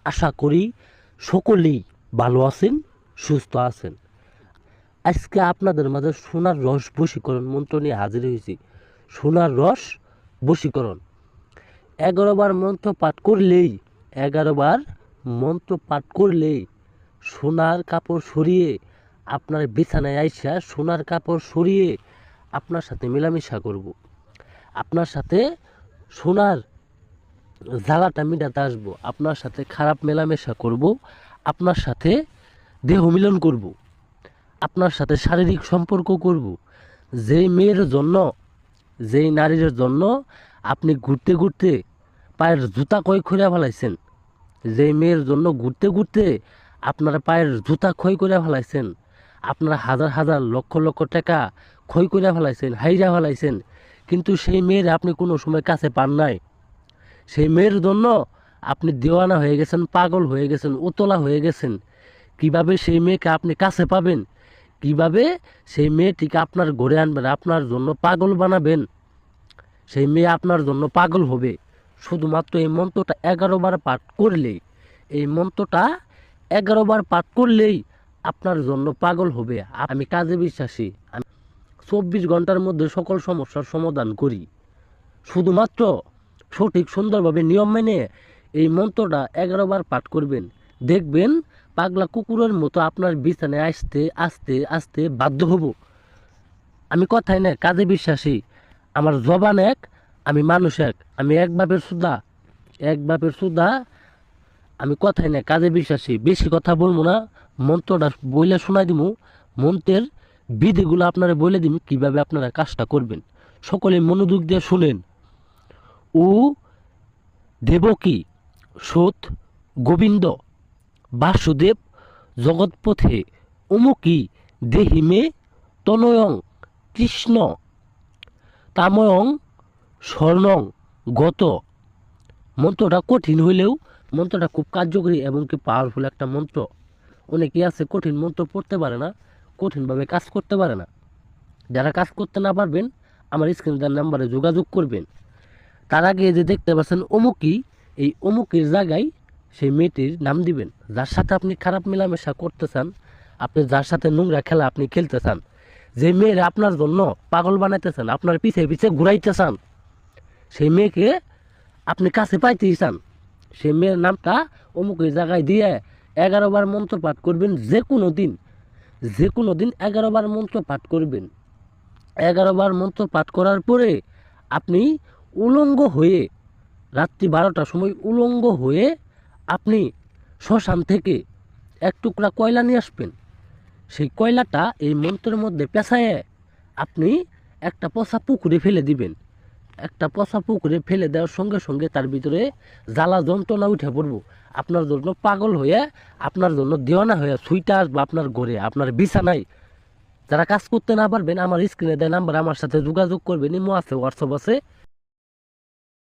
আশা করি সকলেই ভালো আছেন, সুস্থ আছেন। আজকে আপনাদের মাঝে সোনার রস বশীকরণ মন্ত্র নিয়ে হাজির হয়েছি। সোনার রস বশীকরণ 11 বার মন্ত্র পাঠ করলেই 11 বার মন্ত্র পাঠ করলেই সোনার কাপড় সরিয়ে আপনার বিছানায় আইসা সোনার কাপড় সরিয়ে আপনার সাথে মেলামেশা করব। আপনার সাথে সোনার জ্বালাটা মিটাতে আসবো, আপনার সাথে খারাপ মেলামেশা করব, আপনার সাথে দেহ মিলন করব, আপনার সাথে শারীরিক সম্পর্ক করব। যেই মেয়ের জন্য, যেই নারীর জন্য আপনি ঘুরতে ঘুরতে পায়ের জুতা ক্ষয় করে ফেলাইছেন, যেই মেয়ের জন্য ঘুরতে ঘুরতে আপনার পায়ের জুতা ক্ষয় করে ফেলাইছেন, আপনার হাজার হাজার লক্ষ লক্ষ টাকা ক্ষয় করে ফেলাইছেন, হাইরা ফেলাইছেন, কিন্তু সেই মেয়ের আপনি কোনো সময় কাছে পান নাই। সেই মেয়ের জন্য আপনি দেওয়ানা হয়ে গেছেন, পাগল হয়ে গেছেন, উতলা হয়ে গেছেন। কিভাবে সেই মেয়েকে আপনি কাছে পাবেন, কিভাবে সেই মেয়েটিকে আপনার ঘরে আনবেন, আপনার জন্য পাগল বানাবেন, সেই মেয়ে আপনার জন্য পাগল হবে শুধুমাত্র এই মন্ত্রটা 11 বার পাঠ করলেই। এই মন্ত্রটা 11 বার পাঠ করলেই আপনার জন্য পাগল হবে। আমি কাজে বিশ্বাসী, আমি 24 ঘন্টার মধ্যে সকল সমস্যার সমাধান করি। শুধুমাত্র সঠিক সুন্দরভাবে নিয়ম মেনে এই মন্ত্রটা 11 বার পাঠ করবেন, দেখবেন পাগলা কুকুরের মতো আপনার বিছানায় আসতে আস্তে আস্তে বাধ্য হব। আমি কথাই না, কাজে বিশ্বাসী। আমার জবান এক, আমি মানুষ এক। আমি এক বাপের সুদা, এক বাপের সুদা। আমি কথাই না, কাজে বিশ্বাসী। বেশি কথা বলবো না, মন্ত্রটা বইলে শোনাই দিব। মন্ত্রের বিধিগুলো আপনারা বলে দিব, কিভাবে আপনারা কাজটা করবেন। সকলে মনোযোগ দিয়ে শুনেন। ও দেবকী সুত গোবিন্দ বাসুদেব জগৎপথে অমুকি দেহিমে তনয়ং কৃষ্ণ তাময়ং স্বর্ণং গত। মন্ত্রটা কঠিন হইলেও মন্ত্রটা খুব কার্যকরী এবং কি পাওয়ারফুল একটা মন্ত্র। অনেকেই আছে কঠিন মন্ত্র পড়তে পারে না, কঠিনভাবে কাজ করতে পারে না। যারা কাজ করতে না পারবেন আমার স্ক্রিনের নাম্বারে যোগাযোগ করবেন। তার আগে যে দেখতে পাচ্ছেন অমুকি, এই অমুকির জায়গায় সেই মেয়েটির নাম দিবেন। যার সাথে আপনি খারাপ মেলামেশা করতে চান, আপনি যার সাথে নোংরা খেলা আপনি খেলতে চান, যে মেয়ের আপনার জন্য পাগল বানাইতে চান, আপনার পিছে পিছে ঘুরাইতে চান, সেই মেয়েকে আপনি কাছে পাইতেই চান, সেই মেয়ের নামটা অমুকের জায়গায় দিয়ে 11 বার মন্ত্র পাঠ করবেন। যে কোনো দিন, যে কোনো দিন 11 বার মন্ত্র পাঠ করবেন। 11 বার মন্ত্র পাঠ করার পরে আপনি উলঙ্গ হয়ে রাত্রি 12টার সময় উলঙ্গ হয়ে আপনি শ্মশান থেকে এক টুকরা কয়লা নিয়ে আসবেন। সেই কয়লাটা এই মন্ত্রের মধ্যে পেঁচায়ে আপনি একটা পচা পুকুরে ফেলে দিবেন। একটা পচা পুকুরে ফেলে দেওয়ার সঙ্গে সঙ্গে তার ভিতরে জ্বালা যন্ত্রণা উঠে পড়বো। আপনার জন্য পাগল হয়ে, আপনার জন্য দেওয়ানা হয়ে ছুইটা আসবো আপনার ঘরে, আপনার বিছানায়। যারা কাজ করতে না পারবেন আমার স্ক্রিনে দেয় নাম্বার আমার সাথে যোগাযোগ করবেন। ইমো আছে, হোয়াটসঅ্যাপ আছে,